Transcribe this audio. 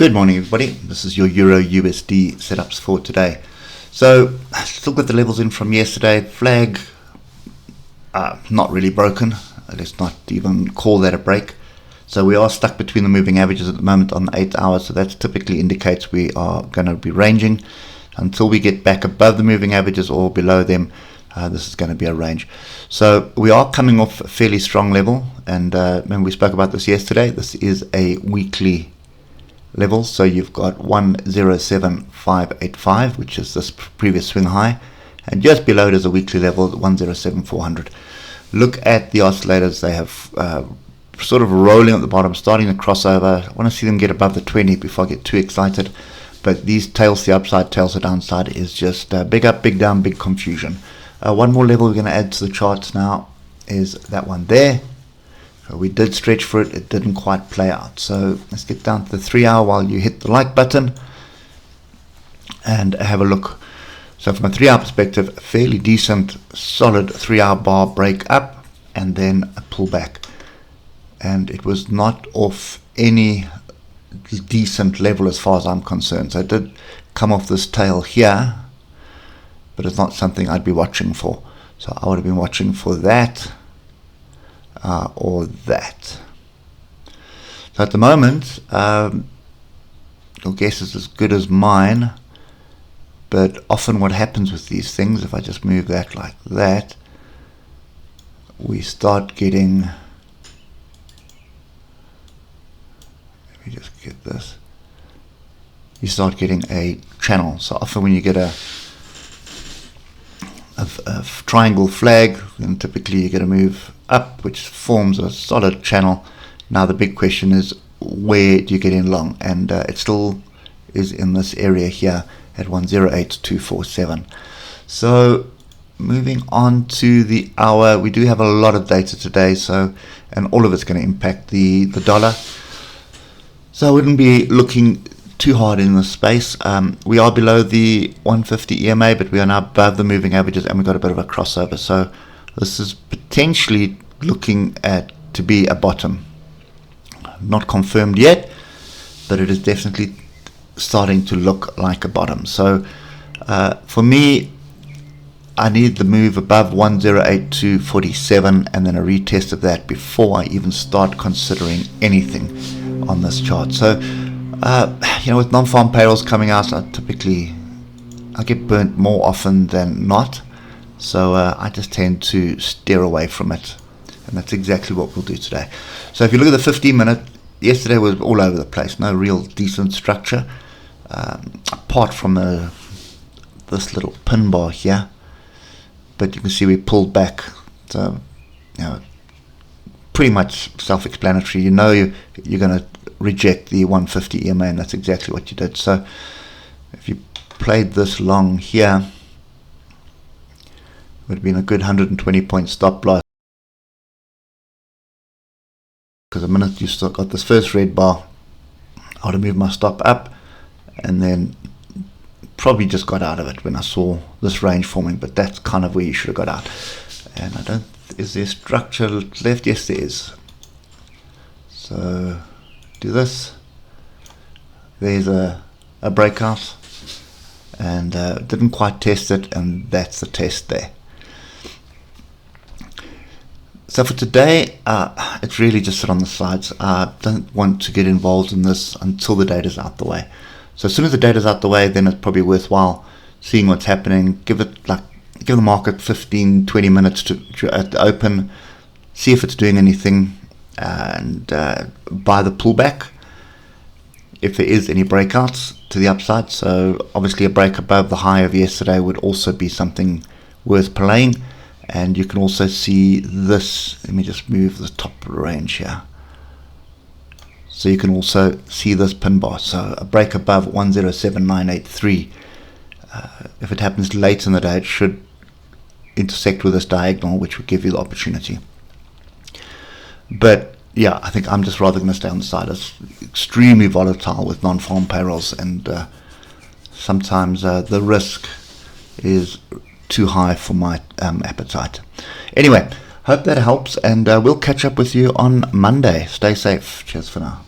Good morning, everybody. This is your Euro USD setups for today. So, still got the levels in from yesterday. Flag, not really broken. Let's not even call that a break. So we are stuck between the moving averages at the moment on the 8 hours. So that typically indicates we are going to be ranging until we get back above the moving averages or below them. This is going to be a range. So we are coming off a fairly strong level, and remember we spoke about this yesterday. This is a weekly level, so you've got 107585, which is this previous swing high, and just below it is a weekly level at 107400. Look at the oscillators. They have sort of rolling at the bottom, starting to cross over. I want to see them get above the 20 before I get too excited, but these tails to the upside, tails to the downside is just big up, big down, big confusion. One more level we're going to add to the charts now is that one there. We did stretch for it, it didn't quite play out. So let's get down to the 3 hour while you hit the like button and have a look. So from a 3 hour perspective, a fairly decent, solid 3 hour bar break up and then a pullback. And it was not off any decent level as far as I'm concerned. So it did come off this tail here, but it's not something I'd be watching for. So I would have been watching for that. Or that. So at the moment, your guess is as good as mine, but often what happens with these things, if I just move that like that, we start getting, let me just get this, you start getting a channel. So often when you get a triangle flag, then typically you get a move up, which forms a solid channel. Now the big question is, where do you get in long? And it still is in this area here at 108247. So moving on to the hour, we do have a lot of data today, so and all of it's going to impact the dollar. So I wouldn't be looking too hard in this space. We are below the 150 EMA, but we are now above the moving averages, and we've got a bit of a crossover. So this is potentially looking at to be a bottom. Not confirmed yet, but it is definitely starting to look like a bottom. So for me, I need the move above 108247 and then a retest of that before I even start considering anything on this chart. So with non-farm payrolls coming out, I get burnt more often than not. So I just tend to steer away from it, and that's exactly what we'll do today. So if you look at the 15-minute, yesterday was all over the place, no real decent structure, apart from this little pin bar here. But you can see we pulled back, so pretty much self-explanatory. You're going to reject the 150 EMA, and that's exactly what you did. So if you played this long here, would have been a good 120 point stop loss, because the minute you still got this first red bar, I would have moved my stop up and then probably just got out of it when I saw this range forming. But that's kind of where you should have got out. And is there structure left? Yes, there is. So do this, there's a breakout, and didn't quite test it, and that's the test there. So for today, it's really just sit on the sides. I don't want to get involved in this until the data's out the way. So as soon as the data's out the way, then it's probably worthwhile seeing what's happening. Give the market 15-20 minutes to open, see if it's doing anything, and buy the pullback if there is any breakouts to the upside. So obviously a break above the high of yesterday would also be something worth playing. And you can also see this, let me just move the top range here. So you can also see this pin bar. So a break above 107983. If it happens late in the day, it should intersect with this diagonal, which would give you the opportunity. But yeah, I think I'm just rather going to stay on the side. It's extremely volatile with non-farm payrolls, and sometimes the risk is too high for my appetite. Anyway, hope that helps, and we'll catch up with you on Monday. Stay safe. Cheers for now.